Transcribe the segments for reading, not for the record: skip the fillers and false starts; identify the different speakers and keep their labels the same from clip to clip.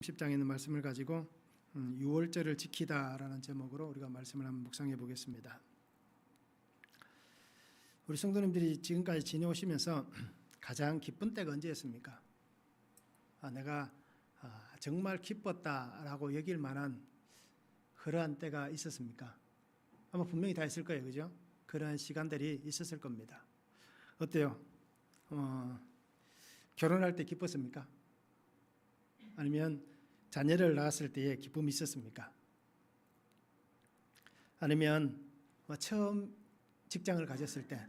Speaker 1: 10장에 있는 말씀을 가지고 유월절을 지키다라는 제목으로 우리가 말씀을 한번 묵상해 보겠습니다. 우리 성도님들이 지금까지 지내오시면서 가장 기쁜 때가 언제였습니까? 내가 정말 기뻤다라고 여길 만한 그러한 때가 있었습니까? 아마 분명히 다 있을 거예요, 그죠? 그러한 시간들이 있었을 겁니다. 어때요? 결혼할 때 기뻤습니까? 아니면 자녀를 낳았을 때의 기쁨이 있었습니까? 아니면 처음 직장을 가졌을 때,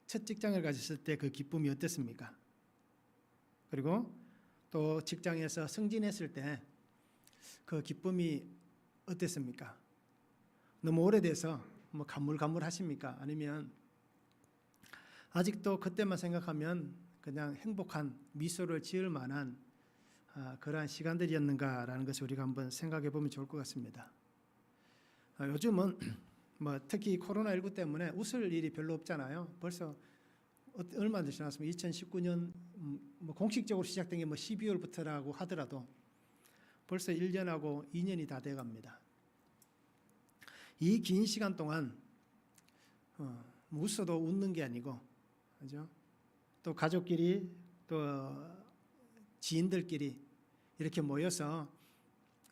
Speaker 1: 첫 직장을 가졌을 때 그 기쁨이 어땠습니까? 그리고 또 직장에서 승진했을 때 그 기쁨이 어땠습니까? 너무 오래돼서 가물가물하십니까? 아니면 아직도 그때만 생각하면 그냥 행복한 미소를 지을 만한 그러한 시간들이었는가라는 것을 우리가 한번 생각해 보면 좋을 것 같습니다. 요즘은 특히 코로나19 때문에 웃을 일이 별로 없잖아요. 벌써 얼마 지났습니까? 2019년 공식적으로 시작된 게 12월부터라고 하더라도 벌써 1년하고 2년이 다 돼갑니다. 이 긴 시간 동안 웃어도 웃는 게 아니고, 그죠? 또 가족끼리 또 지인들끼리 이렇게 모여서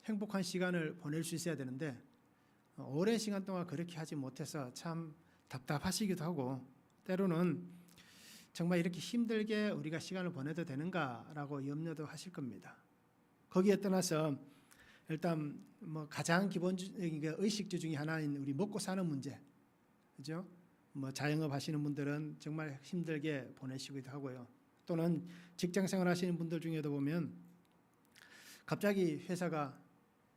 Speaker 1: 행복한 시간을 보낼 수 있어야 되는데 오랜 시간 동안 그렇게 하지 못해서 참 답답하시기도 하고, 때로는 정말 이렇게 힘들게 우리가 시간을 보내도 되는가라고 염려도 하실 겁니다. 거기에 떠나서 일단 가장 기본적인 의식주 중에 하나인 우리 먹고 사는 문제, 그죠? 자영업 하시는 분들은 정말 힘들게 보내시기도 하고요. 또는 직장 생활 하시는 분들 중에도 보면 갑자기 회사가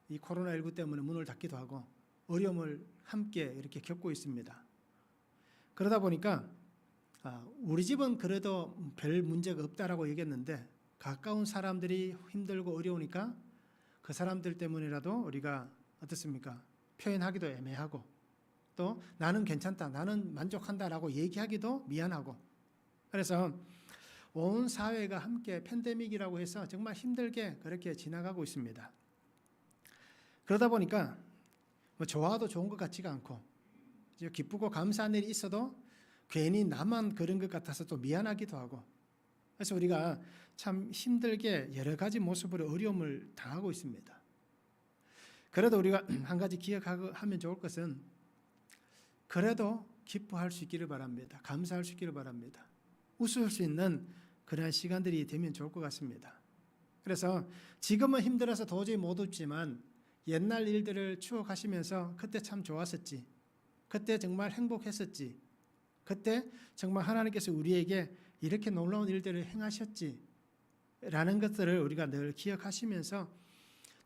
Speaker 1: 이 코로나19 때문에 문을 닫기도 하고 어려움을 함께 이렇게 겪고 있습니다. 그러다 보니까 우리 집은 그래도 별 문제가 없다라고 얘기했는데 가까운 사람들이 힘들고 어려우니까 그 사람들 때문이라도 우리가 어떻습니까? 표현하기도 애매하고 또 나는 괜찮다, 나는 만족한다라고 얘기하기도 미안하고, 그래서 온 사회가 함께 팬데믹이라고 해서 정말 힘들게 그렇게 지나가고 있습니다. 그러다 보니까 좋아도 좋은 것 같지가 않고 기쁘고 감사한 일이 있어도 괜히 나만 그런 것 같아서 또 미안하기도 하고, 그래서 우리가 참 힘들게 여러 가지 모습으로 어려움을 당하고 있습니다. 그래도 우리가 한 가지 기억하면 좋을 것은 그래도 기뻐할 수 있기를 바랍니다. 감사할 수 있기를 바랍니다. 웃을 수 있는 그런 시간들이 되면 좋을 것 같습니다. 그래서 지금은 힘들어서 도저히 못 웃지만 옛날 일들을 추억하시면서 그때 참 좋았었지, 그때 정말 행복했었지, 그때 정말 하나님께서 우리에게 이렇게 놀라운 일들을 행하셨지 라는 것들을 우리가 늘 기억하시면서,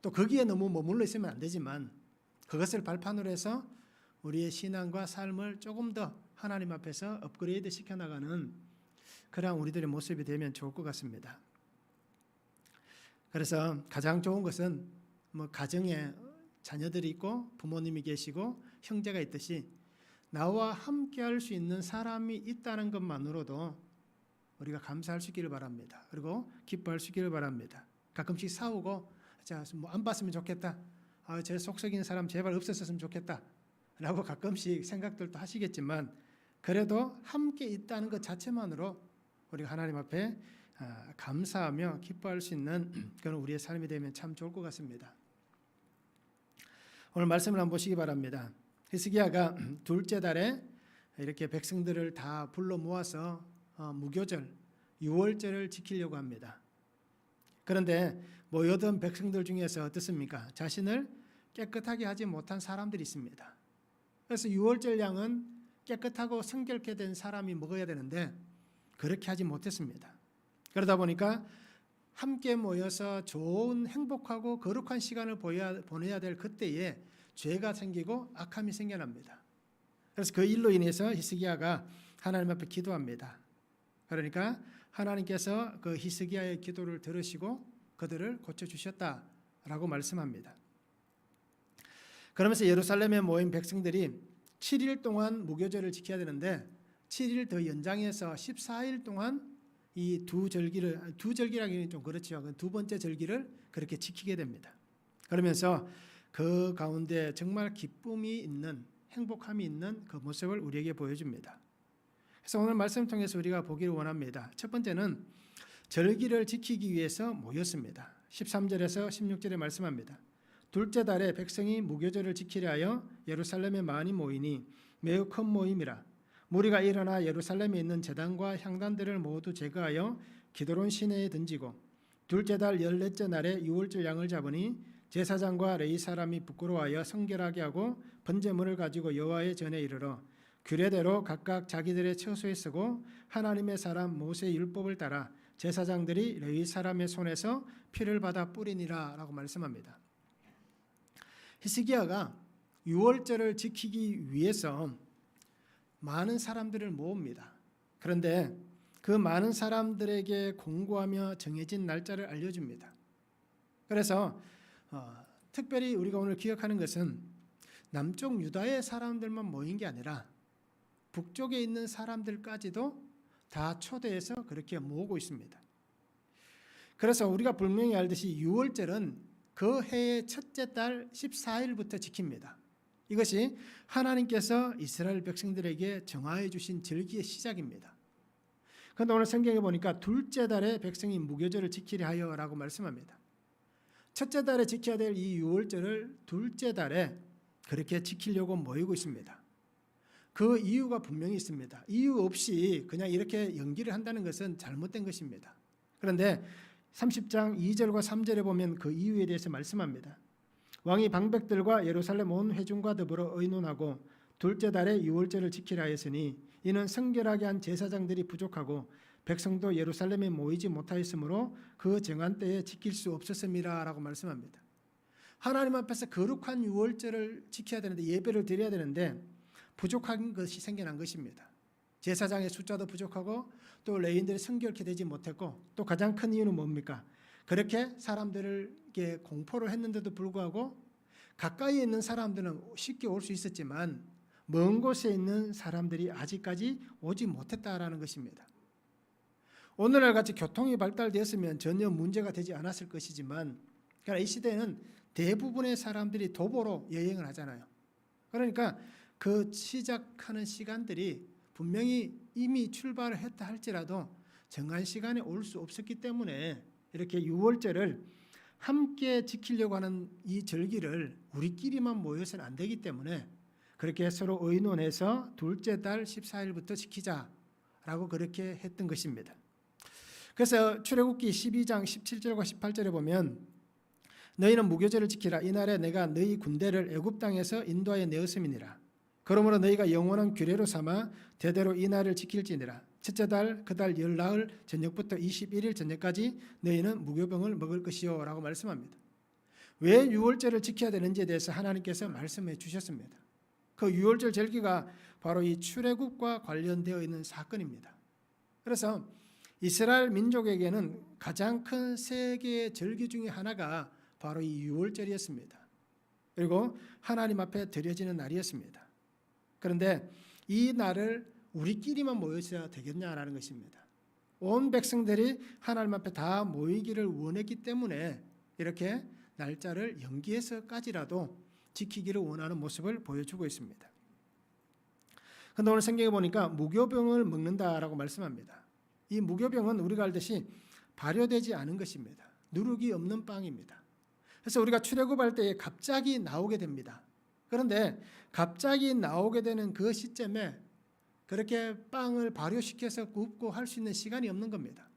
Speaker 1: 또 거기에 너무 머물러 있으면 안 되지만 그것을 발판으로 해서 우리의 신앙과 삶을 조금 더 하나님 앞에서 업그레이드 시켜나가는 그런 우리들의 모습이 되면 좋을 것 같습니다. 그래서 가장 좋은 것은 가정에 자녀들이 있고 부모님이 계시고 형제가 있듯이 나와 함께 할 수 있는 사람이 있다는 것만으로도 우리가 감사할 수 있기를 바랍니다. 그리고 기뻐할 수 있기를 바랍니다. 가끔씩 싸우고 안 봤으면 좋겠다, 제 속썩이는 사람 제발 없었으면 좋겠다 라고 가끔씩 생각들도 하시겠지만 그래도 함께 있다는 것 자체만으로 우리가 하나님 앞에 감사하며 기뻐할 수 있는 그런 우리의 삶이 되면 참 좋을 것 같습니다. 오늘 말씀을 한번 보시기 바랍니다. 히스기야가 둘째 달에 이렇게 백성들을 다 불러 모아서 무교절, 유월절을 지키려고 합니다. 그런데 모여든 백성들 중에서 어떻습니까? 자신을 깨끗하게 하지 못한 사람들이 있습니다. 그래서 유월절 양은 깨끗하고 성결케 된 사람이 먹어야 되는데 그렇게 하지 못했습니다. 그러다 보니까 함께 모여서 좋은 행복하고 거룩한 시간을 보내야 될 그때에 죄가 생기고 악함이 생겨납니다. 그래서 그 일로 인해서 히스기야가 하나님 앞에 기도합니다. 그러니까 하나님께서 그 히스기야의 기도를 들으시고 그들을 고쳐주셨다라고 말씀합니다. 그러면서 예루살렘에 모인 백성들이 7일 동안 무교절을 지켜야 되는데 7일 더 연장해서 14일 동안 이 두 절기라기는 좀 그렇지만 두 번째 절기를 그렇게 지키게 됩니다. 그러면서 그 가운데 정말 기쁨이 있는, 행복함이 있는 그 모습을 우리에게 보여줍니다. 그래서 오늘 말씀을 통해서 우리가 보기를 원합니다. 첫 번째는 절기를 지키기 위해서 모였습니다. 13절에서 16절에 말씀합니다. 둘째 달에 백성이 무교절을 지키려 하여 예루살렘에 많이 모이니 매우 큰 모임이라. 무리가 일어나 예루살렘에 있는 제단과 향단들을 모두 제거하여 기드론 시내에 던지고 둘째 달 14째 날에 유월절 양을 잡으니 제사장과 레위 사람이 부끄러워하여 성결하게 하고 번제물을 가지고 여호와의 전에 이르러 규례대로 각각 자기들의 처소에 쓰고 하나님의 사람 모세의 율법을 따라 제사장들이 레위 사람의 손에서 피를 받아 뿌리니라 라고 말씀합니다. 히스기야가 유월절을 지키기 위해서 많은 사람들을 모읍니다. 그런데 그 많은 사람들에게 공고하며 정해진 날짜를 알려줍니다. 그래서 특별히 우리가 오늘 기억하는 것은 남쪽 유다의 사람들만 모인 게 아니라 북쪽에 있는 사람들까지도 다 초대해서 그렇게 모으고 있습니다. 그래서 우리가 분명히 알듯이 유월절은 그 해의 첫째 달 14일부터 지킵니다. 이것이 하나님께서 이스라엘 백성들에게 정하여 주신 절기의 시작입니다. 그런데 오늘 성경에 보니까 둘째 달에 백성이 무교절을 지키려 하여라고 말씀합니다. 첫째 달에 지켜야 될 이 유월절을 둘째 달에 그렇게 지키려고 모이고 있습니다. 그 이유가 분명히 있습니다. 이유 없이 그냥 이렇게 연기를 한다는 것은 잘못된 것입니다. 그런데 30장 2절과 3절에 보면 그 이유에 대해서 말씀합니다. 왕이 방백들과 예루살렘 온 회중과 더불어 의논하고 둘째 달에 유월절을 지키라 하였으니 이는 성결하게 한 제사장들이 부족하고 백성도 예루살렘에 모이지 못하였으므로 그 정한 때에 지킬 수 없었음이라 라고 말씀합니다. 하나님 앞에서 거룩한 유월절을 지켜야 되는데, 예배를 드려야 되는데 부족한 것이 생겨난 것입니다. 제사장의 숫자도 부족하고 또 레위인들이 성결케 되지 못했고, 또 가장 큰 이유는 뭡니까? 그렇게 사람들에게 공포를 했는데도 불구하고 가까이에 있는 사람들은 쉽게 올 수 있었지만 먼 곳에 있는 사람들이 아직까지 오지 못했다라는 것입니다. 오늘날 같이 교통이 발달되었으면 전혀 문제가 되지 않았을 것이지만, 그러나 이 시대에는 대부분의 사람들이 도보로 여행을 하잖아요. 그러니까 그 시작하는 시간들이 분명히 이미 출발을 했다 할지라도 정한 시간에 올 수 없었기 때문에 이렇게 유월절을 함께 지키려고 하는 이 절기를 우리끼리만 모여서는 안 되기 때문에 그렇게 서로 의논해서 둘째 달 14일부터 지키자라고 그렇게 했던 것입니다. 그래서 출애굽기 12장 17절과 18절에 보면 너희는 무교절을 지키라. 이날에 내가 너희 군대를 애굽 땅에서 인도하여 내었음이니라. 그러므로 너희가 영원한 규례로 삼아 대대로 이 날을 지킬지니라. 첫째 달 그 달 열나흘 저녁부터 21일 저녁까지 너희는 무교병을 먹을 것이요 라고 말씀합니다. 왜 유월절을 지켜야 되는지에 대해서 하나님께서 말씀해 주셨습니다. 그 유월절 절기가 바로 이 출애굽과 관련되어 있는 사건입니다. 그래서 이스라엘 민족에게는 가장 큰 세 개의 절기 중에 하나가 바로 이 유월절이었습니다. 그리고 하나님 앞에 드려지는 날이었습니다. 그런데 이 날을 우리끼리만 모여서야 되겠냐라는 것입니다. 온 백성들이 하나님 앞에 다 모이기를 원했기 때문에 이렇게 날짜를 연기해서까지라도 지키기를 원하는 모습을 보여주고 있습니다. 그런데 오늘 성경에 보니까 무교병을 먹는다라고 말씀합니다. 이 무교병은 우리가 알듯이 발효되지 않은 것입니다. 누룩이 없는 빵입니다. 그래서 우리가 출애굽할 때에 갑자기 나오게 됩니다. 그런데 갑자기 나오게 되는 그 시점에 그렇게 빵을 발효시켜서 굽고 할 수 있는 시간이 없는 겁니다.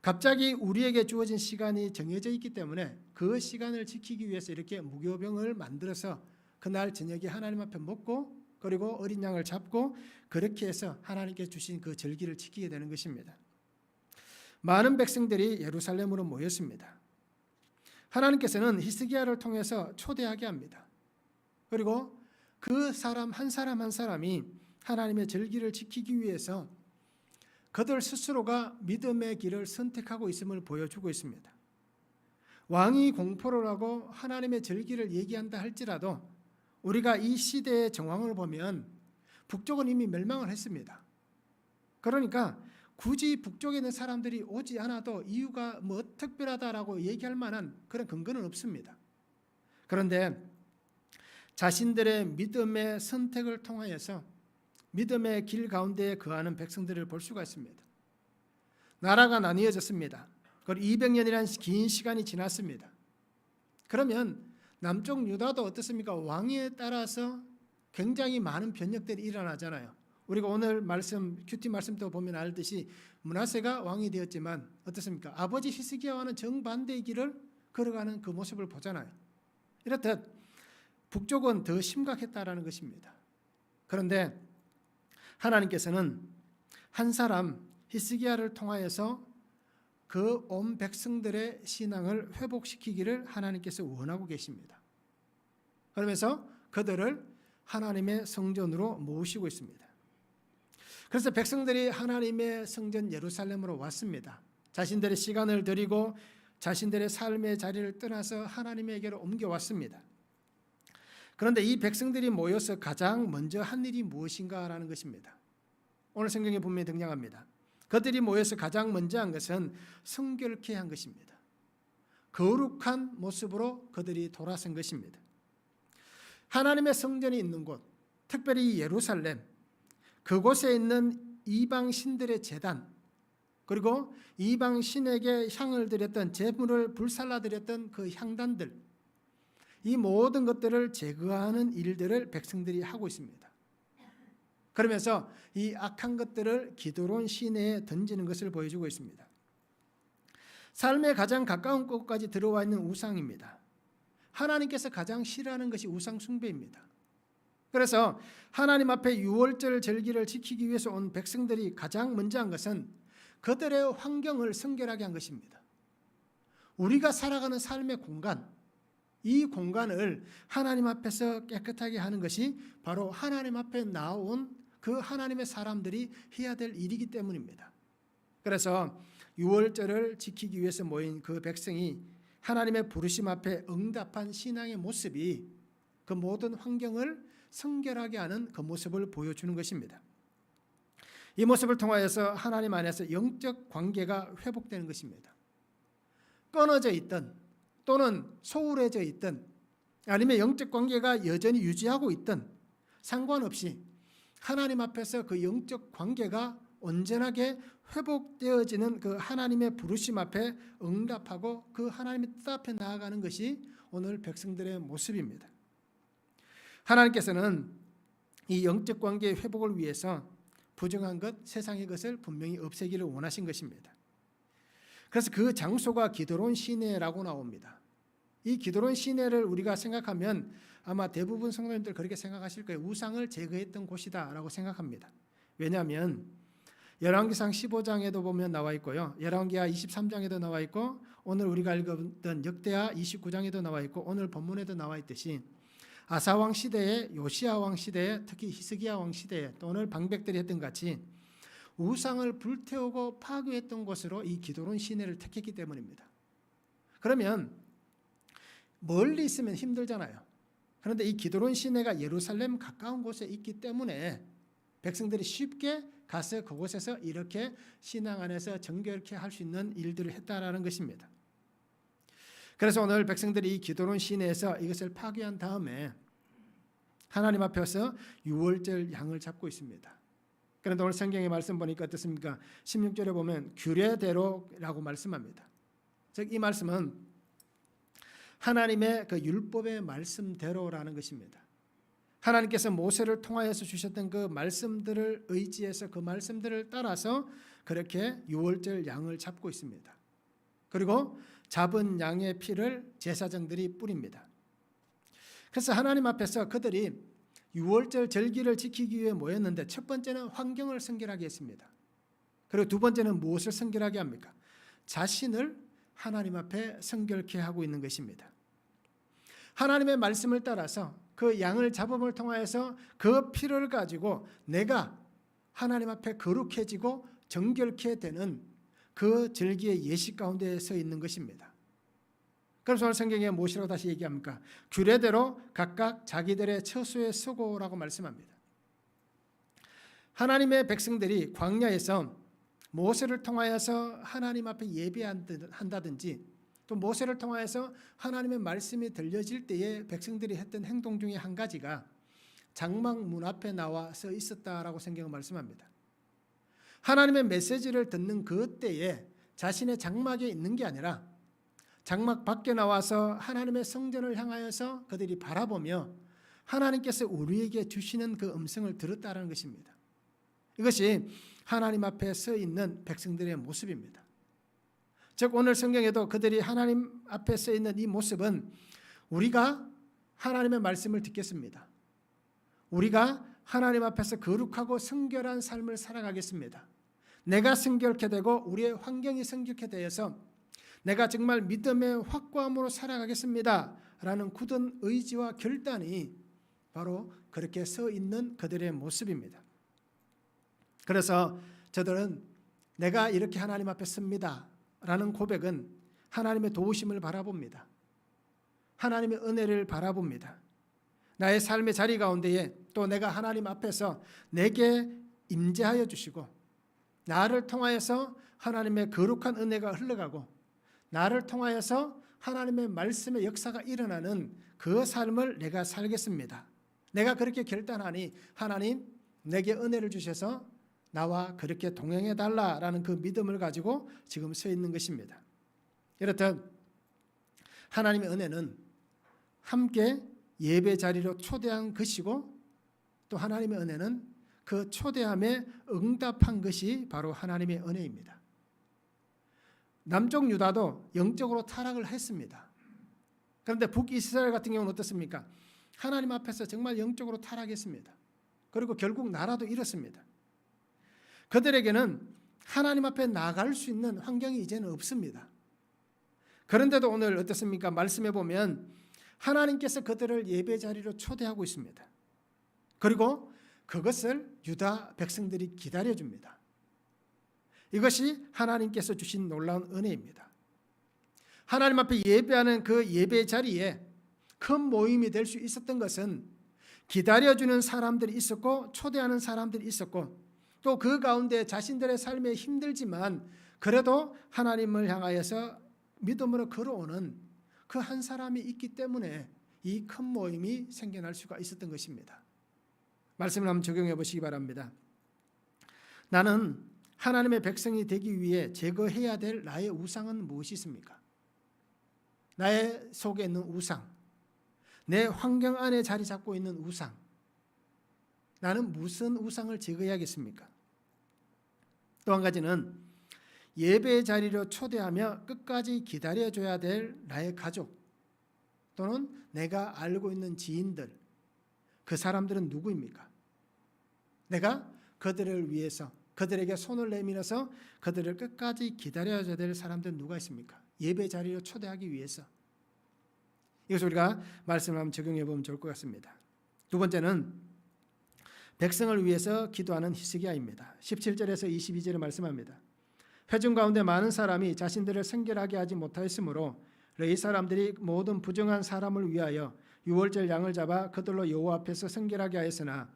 Speaker 1: 갑자기 우리에게 주어진 시간이 정해져 있기 때문에 그 시간을 지키기 위해서 이렇게 무교병을 만들어서 그날 저녁에 하나님 앞에 먹고 그리고 어린 양을 잡고 그렇게 해서 하나님께 주신 그 절기를 지키게 되는 것입니다. 많은 백성들이 예루살렘으로 모였습니다. 하나님께서는 히스기야를 통해서 초대하게 합니다. 그리고 그 사람 한 사람이 하나님의 절기를 지키기 위해서 그들 스스로가 믿음의 길을 선택하고 있음을 보여주고 있습니다. 왕이 공포를 하고 하나님의 절기를 얘기한다 할지라도 우리가 이 시대의 정황을 보면 북쪽은 이미 멸망을 했습니다. 그러니까 굳이 북쪽에 있는 사람들이 오지 않아도 이유가 뭐 특별하다라고 얘기할 만한 그런 근거는 없습니다. 그런데 자신들의 믿음의 선택을 통하여서 믿음의 길 가운데 거하는 백성들을 볼 수가 있습니다. 나라가 나뉘어졌습니다. 그리고 200년이라는 긴 시간이 지났습니다. 그러면 남쪽 유다도 어떻습니까? 왕에 따라서 굉장히 많은 변혁들이 일어나잖아요. 우리가 오늘 말씀, 큐티 말씀도 보면 알듯이 므낫세가 왕이 되었지만 어떻습니까? 아버지 히스기야와는 정반대의 길을 걸어가는 그 모습을 보잖아요. 이렇듯 북쪽은 더 심각했다라는 것입니다. 그런데 하나님께서는 한 사람 히스기야를 통하여서 그 온 백성들의 신앙을 회복시키기를 하나님께서 원하고 계십니다. 그러면서 그들을 하나님의 성전으로 모으시고 있습니다. 그래서 백성들이 하나님의 성전 예루살렘으로 왔습니다. 자신들의 시간을 들이고 자신들의 삶의 자리를 떠나서 하나님에게로 옮겨왔습니다. 그런데 이 백성들이 모여서 가장 먼저 한 일이 무엇인가라는 것입니다. 오늘 성경에 분명히 등장합니다. 그들이 모여서 가장 먼저 한 것은 성결케 한 것입니다. 거룩한 모습으로 그들이 돌아선 것입니다. 하나님의 성전이 있는 곳, 특별히 예루살렘, 그곳에 있는 이방 신들의 제단, 그리고 이방 신에게 향을 드렸던 제물을 불살라 드렸던 그 향단들, 이 모든 것들을 제거하는 일들을 백성들이 하고 있습니다. 그러면서 이 악한 것들을 기드론 시내에 던지는 것을 보여주고 있습니다. 삶의 가장 가까운 곳까지 들어와 있는 우상입니다. 하나님께서 가장 싫어하는 것이 우상 숭배입니다. 그래서 하나님 앞에 유월절 절기를 지키기 위해서 온 백성들이 가장 먼저 한 것은 그들의 환경을 성결하게 한 것입니다. 우리가 살아가는 삶의 공간, 이 공간을 하나님 앞에서 깨끗하게 하는 것이 바로 하나님 앞에 나온 그 하나님의 사람들이 해야 될 일이기 때문입니다. 그래서 유월절을 지키기 위해서 모인 그 백성이 하나님의 부르심 앞에 응답한 신앙의 모습이 그 모든 환경을 성결하게 하는 그 모습을 보여주는 것입니다. 이 모습을 통하여서 하나님 안에서 영적 관계가 회복되는 것입니다. 끊어져 있던 또는 소홀해져 있던 아니면 영적 관계가 여전히 유지하고 있던 상관없이 하나님 앞에서 그 영적 관계가 온전하게 회복되어지는 그 하나님의 부르심 앞에 응답하고 그 하나님의 뜻 앞에 나아가는 것이 오늘 백성들의 모습입니다. 하나님께서는 이 영적 관계의 회복을 위해서 부정한 것, 세상의 것을 분명히 없애기를 원하신 것입니다. 그래서 그 장소가 기드론 시내라고 나옵니다. 이 기드론 시내를 우리가 생각하면 아마 대부분 성도님들 그렇게 생각하실 거예요. 우상을 제거했던 곳이다라고 생각합니다. 왜냐하면 열왕기상 15장에도 보면 나와 있고요. 열왕기하 23장에도 나와 있고 오늘 우리가 읽었던 역대하 29장에도 나와 있고 오늘 본문에도 나와 있듯이 아사왕 시대에 요시아왕 시대에 특히 히스기야왕 시대에 또 오늘 방백들이 했던 같이 우상을 불태우고 파괴했던 곳으로 이 기드론 시내를 택했기 때문입니다. 그러면 멀리 있으면 힘들잖아요. 그런데 이 기드론 시내가 예루살렘 가까운 곳에 있기 때문에 백성들이 쉽게 가서 그곳에서 이렇게 신앙 안에서 정결케 할 수 있는 일들을 했다라는 것입니다. 그래서 오늘 백성들이 이 기드론 시내에서 이것을 파괴한 다음에 하나님 앞에서 유월절 양을 잡고 있습니다. 그런데 오늘 성경의 말씀 보니까 어떻습니까? 16절에 보면 규례대로라고 말씀합니다. 즉 이 말씀은 하나님의 그 율법의 말씀대로라는 것입니다. 하나님께서 모세를 통하여서 주셨던 그 말씀들을 의지해서 그 말씀들을 따라서 그렇게 유월절 양을 잡고 있습니다. 그리고 잡은 양의 피를 제사장들이 뿌립니다. 그래서 하나님 앞에서 그들이 유월절 절기를 지키기 위해 모였는데 첫 번째는 환경을 성결하게 했습니다. 그리고 두 번째는 무엇을 성결하게 합니까? 자신을 하나님 앞에 성결케 하고 있는 것입니다. 하나님의 말씀을 따라서 그 양을 잡음을 통하여서 그 피를 가지고 내가 하나님 앞에 거룩해지고 정결케 되는 그 절기의 예식 가운데 서 있는 것입니다. 그래서 오늘 성경에 무엇이라고 다시 얘기합니까? 규례대로 각각 자기들의 처소에 서고라고 말씀합니다. 하나님의 백성들이 광야에서 모세를 통하여서 하나님 앞에 예배한다든지 또 모세를 통하여서 하나님의 말씀이 들려질 때에 백성들이 했던 행동 중에 한 가지가 장막 문 앞에 나와 서 있었다라고 성경은 말씀합니다. 하나님의 메시지를 듣는 그때에 자신의 장막에 있는 게 아니라 장막 밖에 나와서 하나님의 성전을 향하여서 그들이 바라보며 하나님께서 우리에게 주시는 그 음성을 들었다는 것입니다. 이것이 하나님 앞에 서 있는 백성들의 모습입니다. 즉 오늘 성경에도 그들이 하나님 앞에 서 있는 이 모습은 우리가 하나님의 말씀을 듣겠습니다. 우리가 하나님 앞에서 거룩하고 성결한 삶을 살아가겠습니다. 내가 성결케 되고 우리의 환경이 성결케 되어서 내가 정말 믿음의 확고함으로 살아가겠습니다 라는 굳은 의지와 결단이 바로 그렇게 서 있는 그들의 모습입니다. 그래서 저들은 내가 이렇게 하나님 앞에 섭니다 라는 고백은 하나님의 도우심을 바라봅니다. 하나님의 은혜를 바라봅니다. 나의 삶의 자리 가운데에 또 내가 하나님 앞에서 내게 임재하여 주시고 나를 통하여서 하나님의 거룩한 은혜가 흘러가고 나를 통하여서 하나님의 말씀의 역사가 일어나는 그 삶을 내가 살겠습니다. 내가 그렇게 결단하니 하나님 내게 은혜를 주셔서 나와 그렇게 동행해 달라라는 그 믿음을 가지고 지금 서 있는 것입니다. 이렇듯 하나님의 은혜는 함께 예배 자리로 초대한 것이고 또 하나님의 은혜는 그 초대함에 응답한 것이 바로 하나님의 은혜입니다. 남쪽 유다도 영적으로 타락을 했습니다. 그런데 북이스라엘 같은 경우는 어떻습니까? 하나님 앞에서 정말 영적으로 타락했습니다. 그리고 결국 나라도 잃었습니다. 그들에게는 하나님 앞에 나갈 수 있는 환경이 이제는 없습니다. 그런데도 오늘 어떻습니까? 말씀해 보면 하나님께서 그들을 예배 자리로 초대하고 있습니다. 그리고 그것을 유다 백성들이 기다려줍니다. 이것이 하나님께서 주신 놀라운 은혜입니다. 하나님 앞에 예배하는 그 예배 자리에 큰 모임이 될 수 있었던 것은 기다려주는 사람들이 있었고 초대하는 사람들이 있었고 또 그 가운데 자신들의 삶에 힘들지만 그래도 하나님을 향하여서 믿음으로 걸어오는 그 한 사람이 있기 때문에 이 큰 모임이 생겨날 수가 있었던 것입니다. 말씀을 한번 적용해 보시기 바랍니다. 나는 하나님의 백성이 되기 위해 제거해야 될 나의 우상은 무엇이 있습니까? 나의 속에 있는 우상, 내 환경 안에 자리 잡고 있는 우상, 나는 무슨 우상을 제거해야겠습니까? 또 한 가지는 예배 자리로 초대하며 끝까지 기다려줘야 될 나의 가족 또는 내가 알고 있는 지인들, 그 사람들은 누구입니까? 내가 그들을 위해서 그들에게 손을 내밀어서 그들을 끝까지 기다려줘야 될 사람들은 누가 있습니까? 예배 자리로 초대하기 위해서. 이것을 우리가 말씀을 한번 적용해 보면 좋을 것 같습니다. 두 번째는 백성을 위해서 기도하는 히스기야입니다. 17절에서 22절에 말씀합니다. 회중 가운데 많은 사람이 자신들을 성결하게 하지 못하였으므로 레위 사람들이 모든 부정한 사람을 위하여 유월절 양을 잡아 그들로 여호와 앞에서 성결하게 하였으나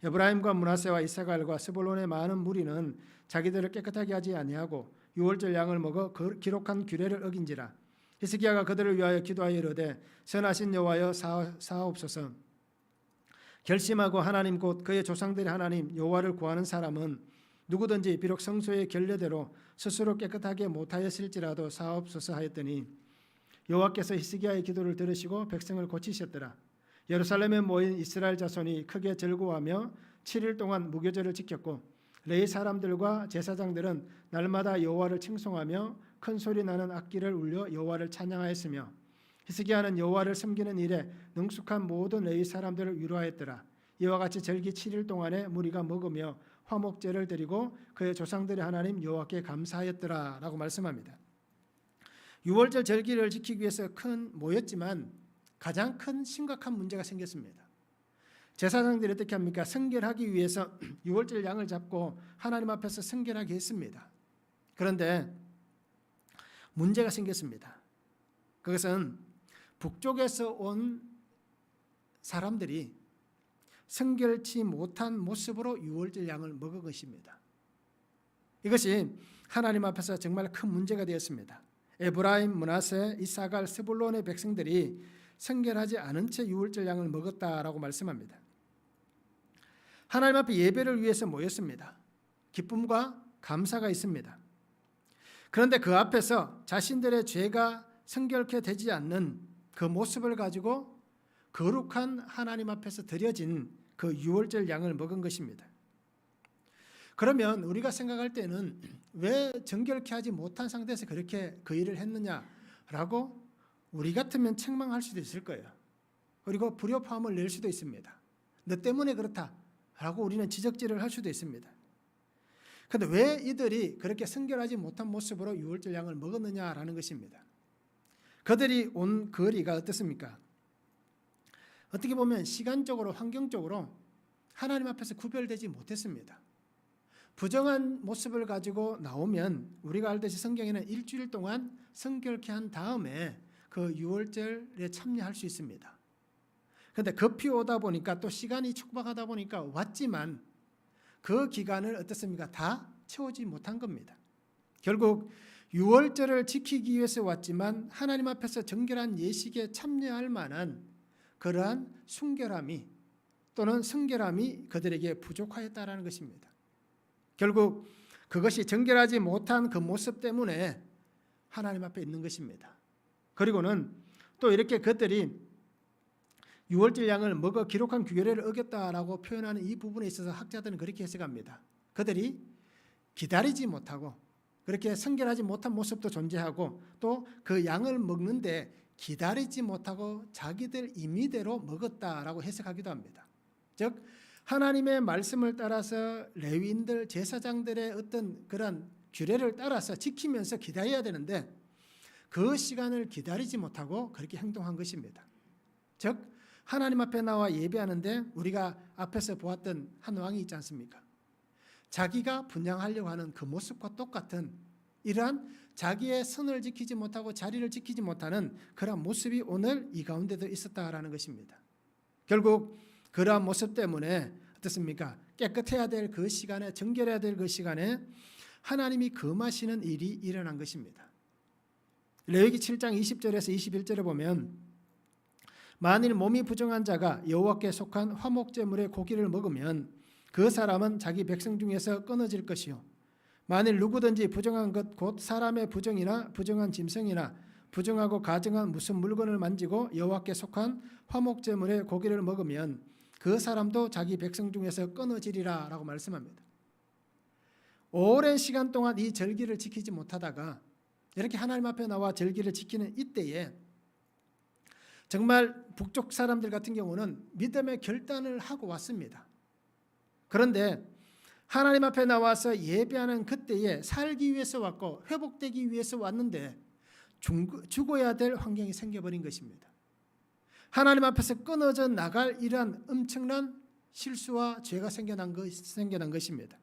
Speaker 1: 에브라임과 므낫세와 이사갈과 스불론의 많은 무리는 자기들을 깨끗하게 하지 아니하고 유월절 양을 먹어 기록한 규례를 어긴지라. 히스기야가 그들을 위하여 기도하여 이르되 선하신 여호와여 사하옵소서. 결심하고 하나님 곧 그의 조상들의 하나님 여호와를 구하는 사람은 누구든지 비록 성소의 결례대로 스스로 깨끗하게 못하였을지라도 사옵소서 하였더니 여호와께서 히스기야의 기도를 들으시고 백성을 고치셨더라. 예루살렘에 모인 이스라엘 자손이 크게 즐거워하며 7일 동안 무교절을 지켰고 레위 사람들과 제사장들은 날마다 여호와를 칭송하며 큰 소리 나는 악기를 울려 여호와를 찬양하였으며 히스기야는 여호와를 섬기는 일에 능숙한 모든 레위 사람들을 위로하였더라. 이와 같이 절기 7일 동안에 무리가 먹으며 화목제를 드리고 그의 조상들의 하나님 여호와께 감사하였더라 라고 말씀합니다. 유월절 절기를 지키기 위해서 모였지만 가장 큰 심각한 문제가 생겼습니다. 제사장들이 어떻게 합니까? 성결하기 위해서 유월절 양을 잡고 하나님 앞에서 성결하게 했습니다. 그런데 문제가 생겼습니다. 그것은 북쪽에서 온 사람들이 성결치 못한 모습으로 유월절 양을 먹은 것입니다. 이것이 하나님 앞에서 정말 큰 문제가 되었습니다. 에브라임, 므낫세, 이사갈, 스불론의 백성들이 성결하지 않은 채 유월절 양을 먹었다라고 말씀합니다. 하나님 앞에 예배를 위해서 모였습니다. 기쁨과 감사가 있습니다. 그런데 그 앞에서 자신들의 죄가 성결케 되지 않는 그 모습을 가지고 거룩한 하나님 앞에서 드려진 그 유월절 양을 먹은 것입니다. 그러면 우리가 생각할 때는 왜 정결케 하지 못한 상태에서 그렇게 그 일을 했느냐라고 우리 같으면 책망할 수도 있을 거예요. 그리고 불효파음을 낼 수도 있습니다. 너 때문에 그렇다라고 우리는 지적질을 할 수도 있습니다. 그런데 왜 이들이 그렇게 성결하지 못한 모습으로 유월절 양을 먹었느냐라는 것입니다. 그들이 온 거리가 어떻습니까? 어떻게 보면 시간적으로, 환경적으로 하나님 앞에서 구별되지 못했습니다. 부정한 모습을 가지고 나오면 우리가 알듯이 성경에는 일주일 동안 성결케 한 다음에 그 유월절에 참여할 수 있습니다. 그런데 급히 오다 보니까 또 시간이 촉박하다 보니까 왔지만 그 기간을 어떻습니까? 다 채우지 못한 겁니다. 결국 유월절을 지키기 위해서 왔지만 하나님 앞에서 정결한 예식에 참여할 만한 그러한 순결함이 또는 성결함이 그들에게 부족하였다라는 것입니다. 결국 그것이 정결하지 못한 그 모습 때문에 하나님 앞에 있는 것입니다. 그리고는 또 이렇게 그들이 유월절 양을 먹어 기록한 규례를 어겼다라고 표현하는 이 부분에 있어서 학자들은 그렇게 해석합니다. 그들이 기다리지 못하고 그렇게 성결하지 못한 모습도 존재하고 또 그 양을 먹는데 기다리지 못하고 자기들 임의대로 먹었다라고 해석하기도 합니다. 즉 하나님의 말씀을 따라서 레위인들, 제사장들의 어떤 그런 규례를 따라서 지키면서 기다려야 되는데 그 시간을 기다리지 못하고 그렇게 행동한 것입니다. 즉 하나님 앞에 나와 예배하는데 우리가 앞에서 보았던 한 왕이 있지 않습니까? 자기가 분향하려고 하는 그 모습과 똑같은 이러한 자기의 선을 지키지 못하고 자리를 지키지 못하는 그러한 모습이 오늘 이 가운데도 있었다라는 것입니다. 결국 그러한 모습 때문에 어떻습니까? 깨끗해야 될 그 시간에, 정결해야 될 그 시간에 하나님이 금하시는 일이 일어난 것입니다. 레위기 7장 20절에서 21절에 보면 만일 몸이 부정한 자가 여호와께 속한 화목제물의 고기를 먹으면 그 사람은 자기 백성 중에서 끊어질 것이요 만일 누구든지 부정한 것 곧 사람의 부정이나 부정한 짐승이나 부정하고 가증한 무슨 물건을 만지고 여호와께 속한 화목제물의 고기를 먹으면 그 사람도 자기 백성 중에서 끊어지리라 라고 말씀합니다. 오랜 시간 동안 이 절기를 지키지 못하다가 이렇게 하나님 앞에 나와 절기를 지키는 이때에 정말 북쪽 사람들 같은 경우는 믿음의 결단을 하고 왔습니다. 그런데 하나님 앞에 나와서 예배하는 그때에 살기 위해서 왔고 회복되기 위해서 왔는데 죽어야 될 환경이 생겨버린 것입니다. 하나님 앞에서 끊어져 나갈 이러한 엄청난 실수와 죄가 생겨난 것입니다.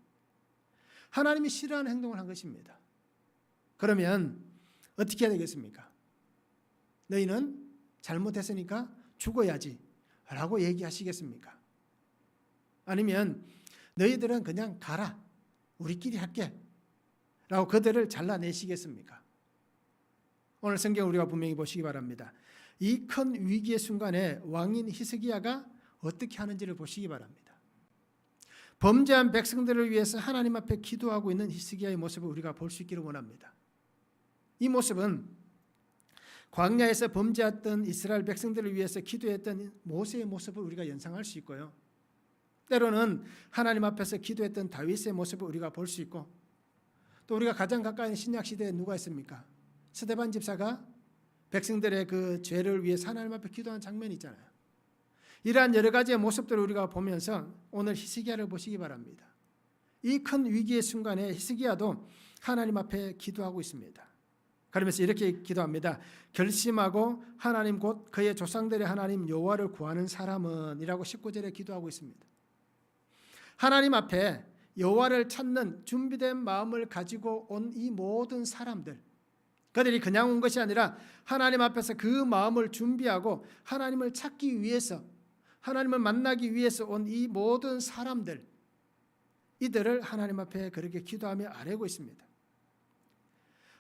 Speaker 1: 하나님이 싫어하는 행동을 한 것입니다. 그러면 어떻게 해야 되겠습니까? 너희는 잘못했으니까 죽어야지 라고 얘기하시겠습니까? 아니면 너희들은 그냥 가라 우리끼리 할게 라고 그들을 잘라내시겠습니까? 오늘 성경 우리가 분명히 보시기 바랍니다. 이 큰 위기의 순간에 왕인 히스기야가 어떻게 하는지를 보시기 바랍니다. 범죄한 백성들을 위해서 하나님 앞에 기도하고 있는 히스기야의 모습을 우리가 볼 수 있기를 원합니다. 이 모습은 광야에서 범죄했던 이스라엘 백성들을 위해서 기도했던 모세의 모습을 우리가 연상할 수 있고요. 때로는 하나님 앞에서 기도했던 다윗의 모습을 우리가 볼 수 있고 또 우리가 가장 가까이 있는 신약 시대에 누가 있습니까? 스데반 집사가 백성들의 그 죄를 위해서 하나님 앞에 기도한 장면이 있잖아요. 이러한 여러 가지의 모습들을 우리가 보면서 오늘 히스기야를 보시기 바랍니다. 이 큰 위기의 순간에 히스기야도 하나님 앞에 기도하고 있습니다. 그러면서 이렇게 기도합니다. 결심하고 하나님 곧 그의 조상들의 하나님 여호와를 구하는 사람은 이라고 19절에 기도하고 있습니다. 하나님 앞에 여호와를 찾는 준비된 마음을 가지고 온 이 모든 사람들, 그들이 그냥 온 것이 아니라 하나님 앞에서 그 마음을 준비하고 하나님을 찾기 위해서, 하나님을 만나기 위해서 온 이 모든 사람들, 이들을 하나님 앞에 그렇게 기도하며 아뢰고 있습니다.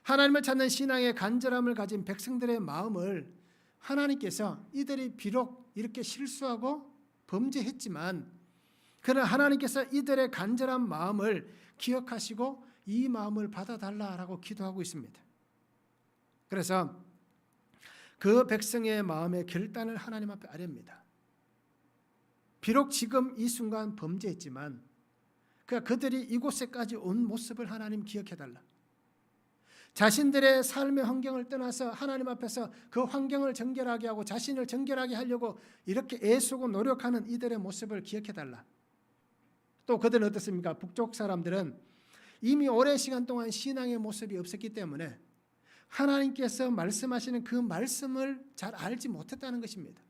Speaker 1: 하나님을 찾는 신앙의 간절함을 가진 백성들의 마음을 하나님께서 이들이 비록 이렇게 실수하고 범죄했지만 그러나 하나님께서 이들의 간절한 마음을 기억하시고 이 마음을 받아달라라고 기도하고 있습니다. 그래서 그 백성의 마음의 결단을 하나님 앞에 아뢰입니다. 비록 지금 이 순간 범죄했지만 그들이 이곳에까지 온 모습을 하나님 기억해달라. 자신들의 삶의 환경을 떠나서 하나님 앞에서 그 환경을 정결하게 하고 자신을 정결하게 하려고 이렇게 애쓰고 노력하는 이들의 모습을 기억해달라. 또 그들은 어떻습니까? 북쪽 사람들은 이미 오랜 시간 동안 신앙의 모습이 없었기 때문에 하나님께서 말씀하시는 그 말씀을 잘 알지 못했다는 것입니다.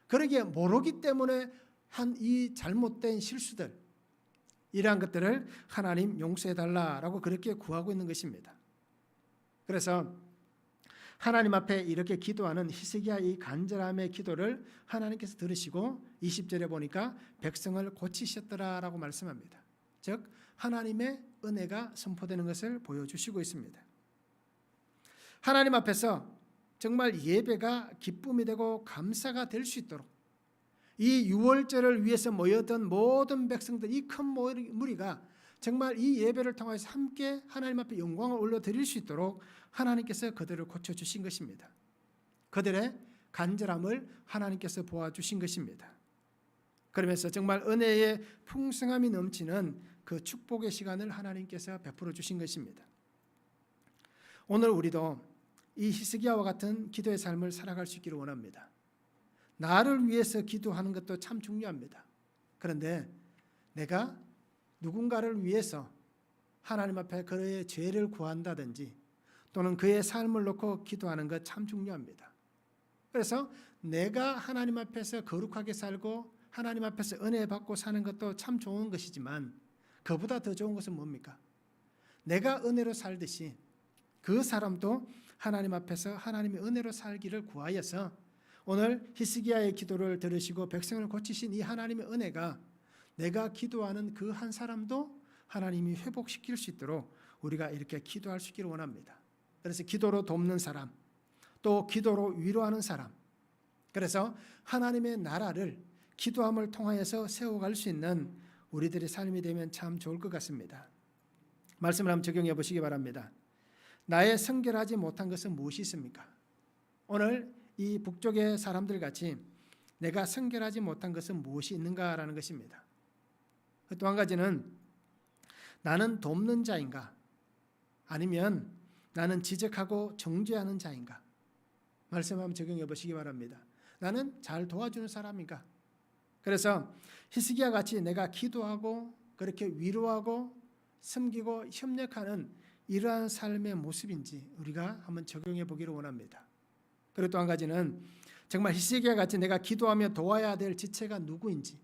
Speaker 1: 그러기에 모르기 때문에 한 이 잘못된 실수들, 이러한 것들을 하나님 용서해달라라고 그렇게 구하고 있는 것입니다. 그래서 하나님 앞에 이렇게 기도하는 히스기야의 이 간절함의 기도를 하나님께서 들으시고 20절에 보니까 백성을 고치셨더라라고 말씀합니다. 즉 하나님의 은혜가 선포되는 것을 보여주시고 있습니다. 하나님 앞에서 정말 예배가 기쁨이 되고 감사가 될 수 있도록 이 유월절을 위해서 모였던 모든 백성들, 이 큰 무리가 정말 이 예배를 통해서 함께 하나님 앞에 영광을 올려드릴 수 있도록 하나님께서 그들을 고쳐주신 것입니다. 그들의 간절함을 하나님께서 보아주신 것입니다. 그러면서 정말 은혜의 풍성함이 넘치는 그 축복의 시간을 하나님께서 베풀어 주신 것입니다. 오늘 우리도 이 히스기야와 같은 기도의 삶을 살아갈 수 있기를 원합니다. 나를 위해서 기도하는 것도 참 중요합니다. 그런데 내가 누군가를 위해서 하나님 앞에 그의 죄를 구한다든지 또는 그의 삶을 놓고 기도하는 것 참 중요합니다. 그래서 내가 하나님 앞에서 거룩하게 살고 하나님 앞에서 은혜 받고 사는 것도 참 좋은 것이지만 그보다 더 좋은 것은 뭡니까? 내가 은혜로 살듯이 그 사람도 하나님 앞에서 하나님의 은혜로 살기를 구하여서 오늘 히스기야의 기도를 들으시고 백성을 고치신 이 하나님의 은혜가 내가 기도하는 그 한 사람도 하나님이 회복시킬 수 있도록 우리가 이렇게 기도할 수 있기를 원합니다. 그래서 기도로 돕는 사람, 또 기도로 위로하는 사람, 그래서 하나님의 나라를 기도함을 통하여서 세워갈 수 있는 우리들의 삶이 되면 참 좋을 것 같습니다. 말씀을 한번 적용해 보시기 바랍니다. 나의 성결하지 못한 것은 무엇이 있습니까? 오늘 이 북쪽의 사람들 같이 내가 성결하지 못한 것은 무엇이 있는가라는 것입니다. 또 한 가지는 나는 돕는 자인가? 아니면 나는 지적하고 정죄하는 자인가? 말씀 한번 적용해 보시기 바랍니다. 나는 잘 도와주는 사람인가? 그래서 히스기야 같이 내가 기도하고 그렇게 위로하고 섬기고 협력하는 이러한 삶의 모습인지 우리가 한번 적용해 보기를 원합니다. 그리고 또 한 가지는 정말 히스기야 같이 내가 기도하며 도와야 될 지체가 누구인지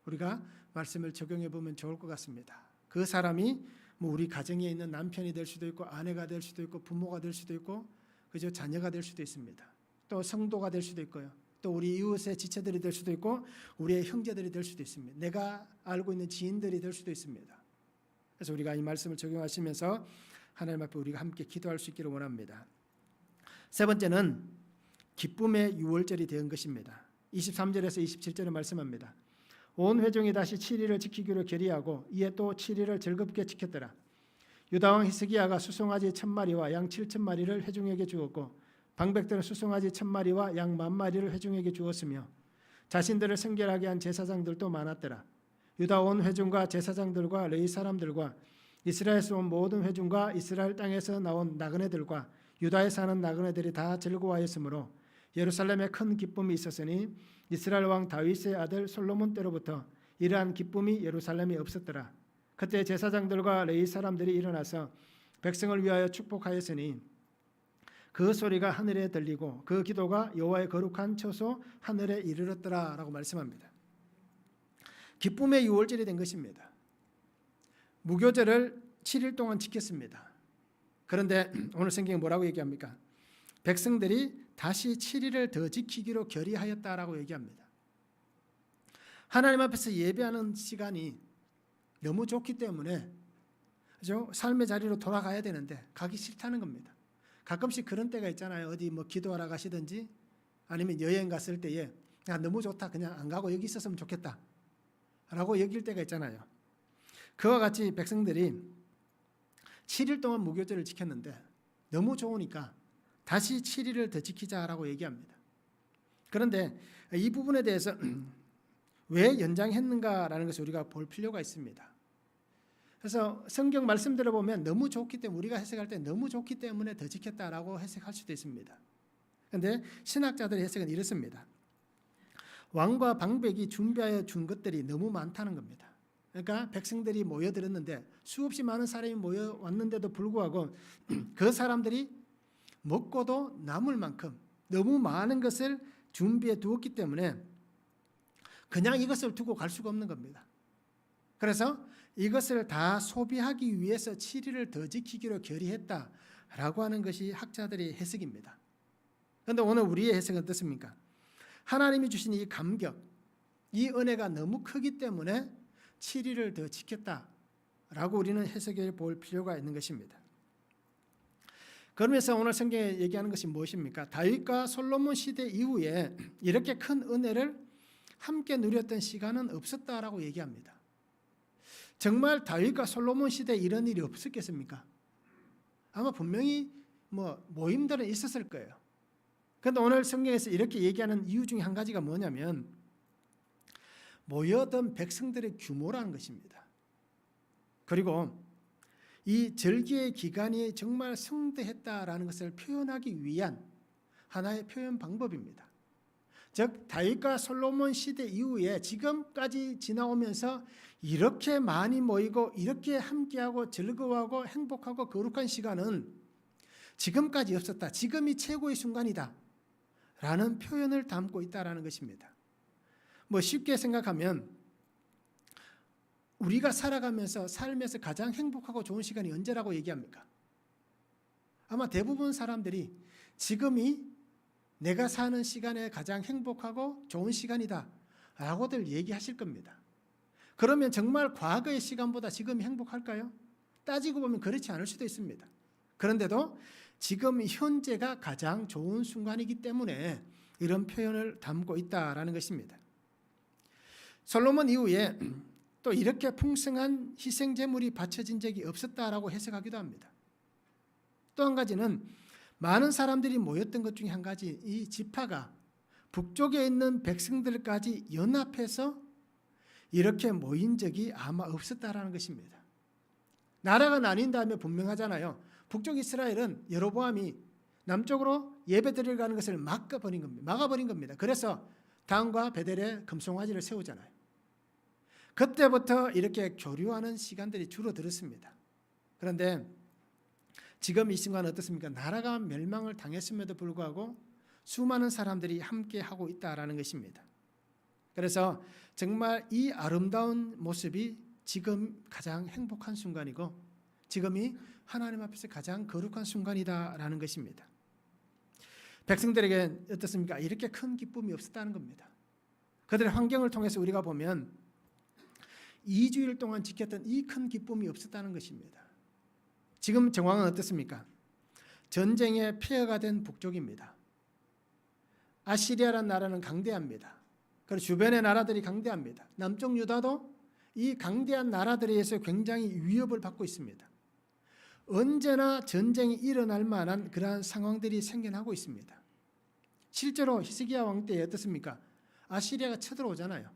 Speaker 1: 우리가 말씀을 적용해 보면 좋을 것 같습니다. 그 사람이 뭐 우리 가정에 있는 남편이 될 수도 있고 아내가 될 수도 있고 부모가 될 수도 있고 그저 자녀가 될 수도 있습니다. 또 성도가 될 수도 있고요. 또 우리 이웃의 지체들이 될 수도 있고 우리의 형제들이 될 수도 있습니다. 내가 알고 있는 지인들이 될 수도 있습니다. 그래서 우리가 이 말씀을 적용하시면서 하나님 앞에 우리가 함께 기도할 수 있기를 원합니다. 세 번째는 기쁨의 유월절이 된 것입니다. 23절에서 27절에 말씀합니다. 온 회중이 다시 7일을 지키기로 결의하고 이에 또 7일을 즐겁게 지켰더라. 유다왕 히스기야가 수송아지 1000마리와 양 7000마리를 회중에게 주었고 방백들은 수송아지 1000마리와 양 10,000마리를 회중에게 주었으며 자신들을 성결하게 한 제사장들도 많았더라. 유다 온 회중과 제사장들과 레위 사람들과 이스라엘에서 온 모든 회중과 이스라엘 땅에서 나온 나그네들과 유다에 사는 나그네들이 다 즐거워하였으므로 예루살렘에 큰 기쁨이 있었으니 이스라엘 왕 다윗의 아들 솔로몬 때로부터 이러한 기쁨이 예루살렘에 없었더라. 그때 제사장들과 레위 사람들이 일어나서 백성을 위하여 축복하였으니 그 소리가 하늘에 들리고 그 기도가 여호와의 거룩한 처소 하늘에 이르렀더라라고 말씀합니다. 기쁨의 유월절이 된 것입니다. 무교절을 7일 동안 지켰습니다. 그런데 오늘 성경이 뭐라고 얘기합니까? 백성들이 다시 7일을 더 지키기로 결의하였다라고 얘기합니다. 하나님 앞에서 예배하는 시간이 너무 좋기 때문에 그죠? 삶의 자리로 돌아가야 되는데 가기 싫다는 겁니다. 가끔씩 그런 때가 있잖아요. 어디 뭐 기도하러 가시든지 아니면 여행 갔을 때에 야, 너무 좋다. 그냥 안 가고 여기 있었으면 좋겠다. 라고 여길 때가 있잖아요. 그와 같이 백성들이 7일 동안 무교절을 지켰는데 너무 좋으니까 다시 7일을 더 지키자라고 얘기합니다. 그런데 이 부분에 대해서 왜 연장했는가라는 것을 우리가 볼 필요가 있습니다. 그래서 성경 말씀대로 보면 너무 좋기 때문에 우리가 해석할 때 너무 좋기 때문에 더 지켰다라고 해석할 수도 있습니다. 그런데 신학자들의 해석은 이렇습니다. 왕과 방백이 준비하여 준 것들이 너무 많다는 겁니다. 그러니까 백성들이 모여들었는데 수없이 많은 사람이 모여왔는데도 불구하고 그 사람들이 먹고도 남을 만큼 너무 많은 것을 준비해 두었기 때문에 그냥 이것을 두고 갈 수가 없는 겁니다. 그래서 이것을 다 소비하기 위해서 7일을 더 지키기로 결의했다라고 하는 것이 학자들의 해석입니다. 그런데 오늘 우리의 해석은 어떻습니까? 하나님이 주신 이 감격, 이 은혜가 너무 크기 때문에 7일을 더 지켰다라고 우리는 해석해 볼 필요가 있는 것입니다. 그러면서 오늘 성경에 얘기하는 것이 무엇입니까? 다윗과 솔로몬 시대 이후에 이렇게 큰 은혜를 함께 누렸던 시간은 없었다라고 얘기합니다. 정말 다윗과 솔로몬 시대에 이런 일이 없었겠습니까? 아마 분명히 모임들은 있었을 거예요. 그런데 오늘 성경에서 이렇게 얘기하는 이유 중에 한 가지가 뭐냐면 모여든 백성들의 규모라는 것입니다. 그리고 이 절기의 기간이 정말 성대했다라는 것을 표현하기 위한 하나의 표현 방법입니다. 즉 다윗과 솔로몬 시대 이후에 지금까지 지나오면서 이렇게 많이 모이고 이렇게 함께하고 즐거워하고 행복하고 거룩한 시간은 지금까지 없었다. 지금이 최고의 순간이다. 라는 표현을 담고 있다라는 것입니다. 쉽게 생각하면 우리가 살아가면서 삶에서 가장 행복하고 좋은 시간이 언제라고 얘기합니까? 아마 대부분 사람들이 지금이 내가 사는 시간에 가장 행복하고 좋은 시간이다 라고들 얘기하실 겁니다. 그러면 정말 과거의 시간보다 지금이 행복할까요? 따지고 보면 그렇지 않을 수도 있습니다. 그런데도 지금 현재가 가장 좋은 순간이기 때문에 이런 표현을 담고 있다라는 것입니다. 솔로몬 이후에 또 이렇게 풍성한 희생 제물이 바쳐진 적이 없었다라고 해석하기도 합니다. 또 한 가지는 많은 사람들이 모였던 것 중에 한 가지, 이 지파가 북쪽에 있는 백성들까지 연합해서 이렇게 모인 적이 아마 없었다라는 것입니다. 나라가 나뉜 다음에 분명하잖아요. 북쪽 이스라엘은 여로보암이 남쪽으로 예배드리러 가는 것을 막아버린 겁니다. 그래서 단과 베델에 금송아지를 세우잖아요. 그때부터 이렇게 교류하는 시간들이 줄어들었습니다. 그런데 지금 이 순간은 어떻습니까? 나라가 멸망을 당했음에도 불구하고 수많은 사람들이 함께 하고 있다라는 것입니다. 그래서 정말 이 아름다운 모습이 지금 가장 행복한 순간이고 지금이 하나님 앞에서 가장 거룩한 순간이다라는 것입니다. 백성들에게 어떻습니까? 이렇게 큰 기쁨이 없었다는 겁니다. 그들의 환경을 통해서 우리가 보면 2주일 동안 지켰던 이 큰 기쁨이 없었다는 것입니다. 지금 정황은 어떻습니까? 전쟁의 폐허가 된 북쪽입니다. 아시리아라는 나라는 강대합니다. 그리고 주변의 나라들이 강대합니다. 남쪽 유다도 이 강대한 나라들에 의해서 굉장히 위협을 받고 있습니다. 언제나 전쟁이 일어날 만한 그러한 상황들이 생겨나고 있습니다. 실제로 히스기야 왕 때 어떻습니까? 아시리아가 쳐들어오잖아요.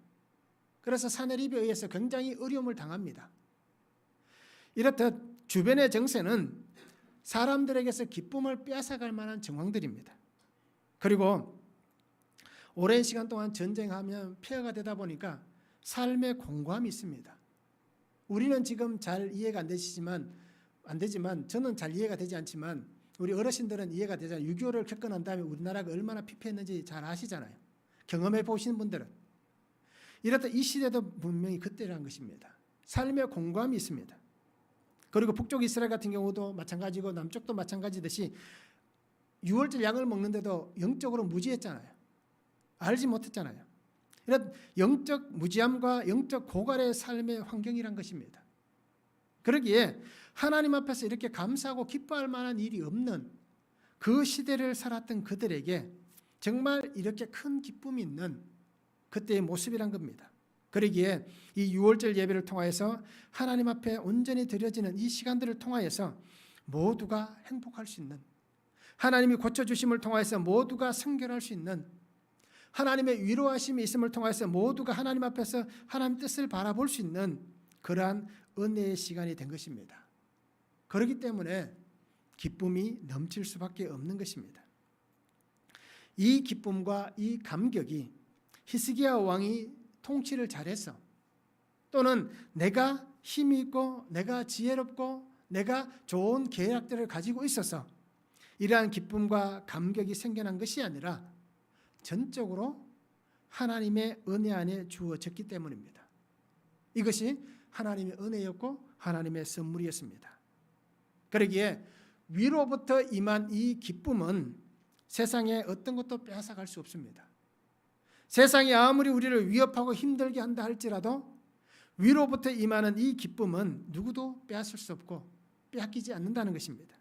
Speaker 1: 그래서 사네립에 의해서 굉장히 어려움을 당합니다. 이렇듯 주변의 정세는 사람들에게서 기쁨을 빼앗아갈 만한 정황들입니다. 그리고 오랜 시간 동안 전쟁하면 폐허가 되다 보니까 삶의 공고함이 있습니다. 우리는 지금 잘 이해가 안 되지만 저는 잘 이해가 되지 않지만 우리 어르신들은 이해가 되잖아요. 6.25를 겪고 난 다음에 우리나라가 얼마나 피폐했는지 잘 아시잖아요. 경험해 보신 분들은. 이렇듯 이 시대도 분명히 그때라는 것입니다. 삶의 공고함이 있습니다. 그리고 북쪽 이스라엘 같은 경우도 마찬가지고 남쪽도 마찬가지듯이 6월절 양을 먹는데도 영적으로 무지했잖아요. 알지 못했잖아요. 이런 영적 무지함과 영적 고갈의 삶의 환경이란 것입니다. 그러기에 하나님 앞에서 이렇게 감사하고 기뻐할 만한 일이 없는 그 시대를 살았던 그들에게 정말 이렇게 큰 기쁨이 있는 그때의 모습이란 겁니다. 그러기에 이 6월절 예배를 통하여서 하나님 앞에 온전히 드려지는 이 시간들을 통하여서 모두가 행복할 수 있는, 하나님이 고쳐주심을 통하여서 모두가 성결할 수 있는, 하나님의 위로하심이 있음을 통해서 모두가 하나님 앞에서 하나님 뜻을 바라볼 수 있는 그러한 은혜의 시간이 된 것입니다. 그렇기 때문에 기쁨이 넘칠 수밖에 없는 것입니다. 이 기쁨과 이 감격이 히스기야 왕이 통치를 잘해서, 또는 내가 힘이 있고 내가 지혜롭고 내가 좋은 계략들을 가지고 있어서 이러한 기쁨과 감격이 생겨난 것이 아니라 전적으로 하나님의 은혜 안에 주어졌기 때문입니다. 이것이 하나님의 은혜였고 하나님의 선물이었습니다. 그러기에 위로부터 임한 이 기쁨은 세상에 어떤 것도 빼앗아갈 수 없습니다. 세상이 아무리 우리를 위협하고 힘들게 한다 할지라도 위로부터 임하는 이 기쁨은 누구도 빼앗을 수 없고 빼앗기지 않는다는 것입니다.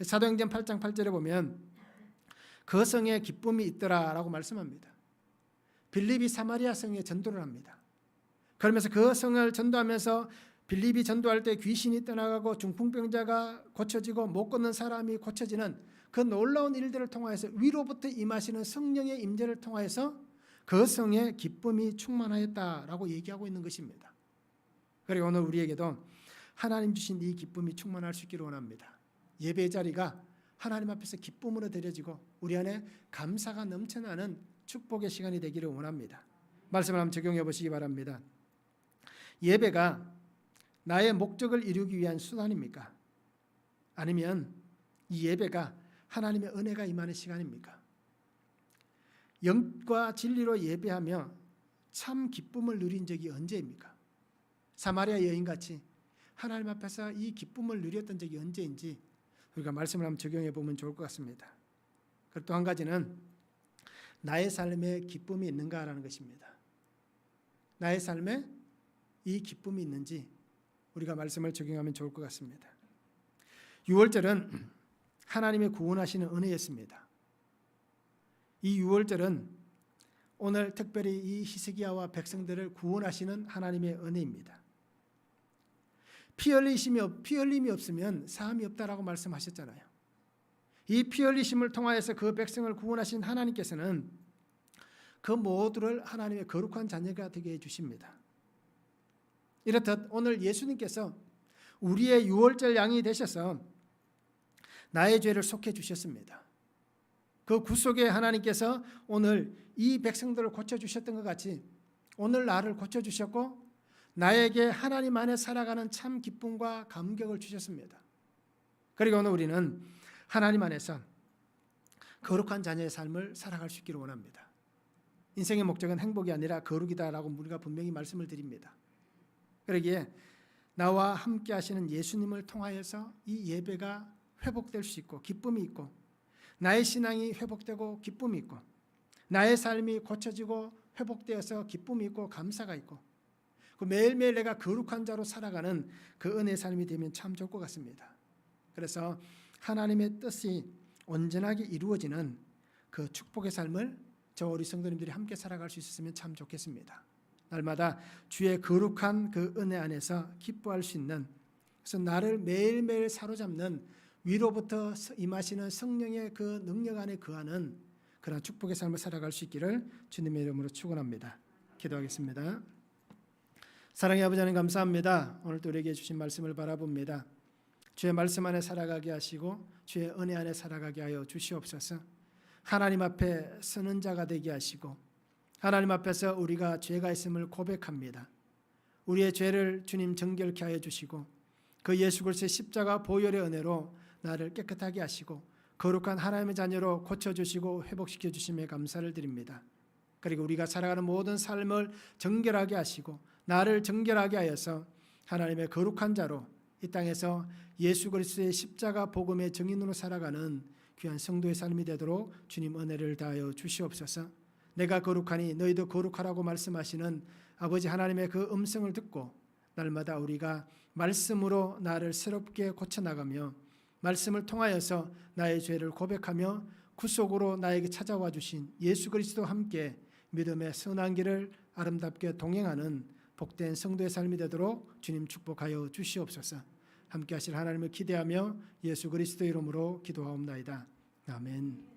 Speaker 1: 사도행전 8장 8절에 보면 그 성에 기쁨이 있더라라고 말씀합니다. 빌립이 사마리아 성에 전도를 합니다. 그러면서 그 성을 전도하면서 빌립이 전도할 때 귀신이 떠나가고 중풍병자가 고쳐지고 못 걷는 사람이 고쳐지는 그 놀라운 일들을 통하여서 위로부터 임하시는 성령의 임재를 통하여서 그 성에 기쁨이 충만하였다라고 얘기하고 있는 것입니다. 그리고 오늘 우리에게도 하나님 주신 이 기쁨이 충만할 수 있기를 원합니다. 예배 자리가 하나님 앞에서 기쁨으로 드려지고 우리 안에 감사가 넘쳐나는 축복의 시간이 되기를 원합니다. 말씀을 한번 적용해 보시기 바랍니다. 예배가 나의 목적을 이루기 위한 수단입니까? 아니면 이 예배가 하나님의 은혜가 임하는 시간입니까? 영과 진리로 예배하며 참 기쁨을 누린 적이 언제입니까? 사마리아 여인같이 하나님 앞에서 이 기쁨을 누렸던 적이 언제인지 우리가 말씀을 한번 적용해 보면 좋을 것 같습니다. 그리고 또 한 가지는 나의 삶에 기쁨이 있는가라는 것입니다. 나의 삶에 이 기쁨이 있는지 우리가 말씀을 적용하면 좋을 것 같습니다. 6월절은 하나님의 구원하시는 은혜였습니다. 이 6월절은 오늘 특별히 이 히스기야와 백성들을 구원하시는 하나님의 은혜입니다. 피 흘림이 없으면 사함이 없다라고 말씀하셨잖아요. 이 피 흘리심을 통하여서 그 백성을 구원하신 하나님께서는 그 모두를 하나님의 거룩한 자녀가 되게 해주십니다. 이렇듯 오늘 예수님께서 우리의 6월절 양이 되셔서 나의 죄를 속해 주셨습니다. 그 구속의 하나님께서 오늘 이 백성들을 고쳐주셨던 것 같이 오늘 나를 고쳐주셨고 나에게 하나님 안에 살아가는 참 기쁨과 감격을 주셨습니다. 그리고 오늘 우리는 하나님 안에서 거룩한 자녀의 삶을 살아갈 수 있기를 원합니다. 인생의 목적은 행복이 아니라 거룩이다라고 우리가 분명히 말씀을 드립니다. 그러기에 나와 함께 하시는 예수님을 통하여서 이 예배가 회복될 수 있고 기쁨이 있고 나의 신앙이 회복되고 기쁨이 있고 나의 삶이 고쳐지고 회복되어서 기쁨이 있고 감사가 있고 그 매일매일 내가 거룩한 자로 살아가는 그 은혜의 삶이 되면 참 좋을 것 같습니다. 그래서 하나님의 뜻이 온전하게 이루어지는 그 축복의 삶을 저 우리 성도님들이 함께 살아갈 수 있었으면 참 좋겠습니다. 날마다 주의 거룩한 그 은혜 안에서 기뻐할 수 있는, 그래서 나를 매일매일 사로잡는 위로부터 임하시는 성령의 그 능력 안에 거하는 그런 축복의 삶을 살아갈 수 있기를 주님의 이름으로 축원합니다. 기도하겠습니다. 사랑의 아버지 하나님 감사합니다. 오늘 또 우리에게 주신 말씀을 바라봅니다. 주의 말씀 안에 살아가게 하시고 주의 은혜 안에 살아가게 하여 주시옵소서. 하나님 앞에 서는 자가 되게 하시고 하나님 앞에서 우리가 죄가 있음을 고백합니다. 우리의 죄를 주님 정결케 하여 주시고 그 예수 그리스도의 십자가 보혈의 은혜로 나를 깨끗하게 하시고 거룩한 하나님의 자녀로 고쳐주시고 회복시켜 주심에 감사를 드립니다. 그리고 우리가 살아가는 모든 삶을 정결하게 하시고 나를 정결하게 하여서 하나님의 거룩한 자로 이 땅에서 예수 그리스도의 십자가 복음의 증인으로 살아가는 귀한 성도의 삶이 되도록 주님 은혜를 다하여 주시옵소서. 내가 거룩하니 너희도 거룩하라고 말씀하시는 아버지 하나님의 그 음성을 듣고 날마다 우리가 말씀으로 나를 새롭게 고쳐나가며 말씀을 통하여서 나의 죄를 고백하며 구속으로 나에게 찾아와 주신 예수 그리스도와 함께 믿음의 선한 길을 아름답게 동행하는 복된 성도의 삶이 되도록 주님 축복하여 주시옵소서. 함께 하실 하나님을 기대하며 예수 그리스도 이름으로 기도하옵나이다. 아멘.